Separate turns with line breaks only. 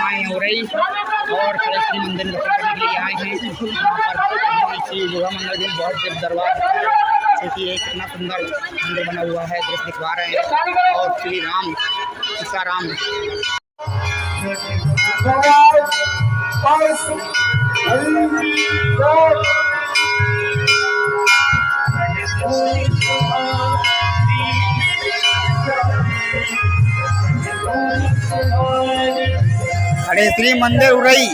आए हैं उरई और खड़े श्री मंदिर दर्शन करने के लिए आए हैं। यहाँ पर श्री दुर्गा मंदिर भी बहुत देव दरबार क्योंकि एक इतना सुंदर मंदिर बना हुआ है, दृश्य दिखवा रहे हैं। और श्री राम सीताराम खड़े श्री मंदिर उरई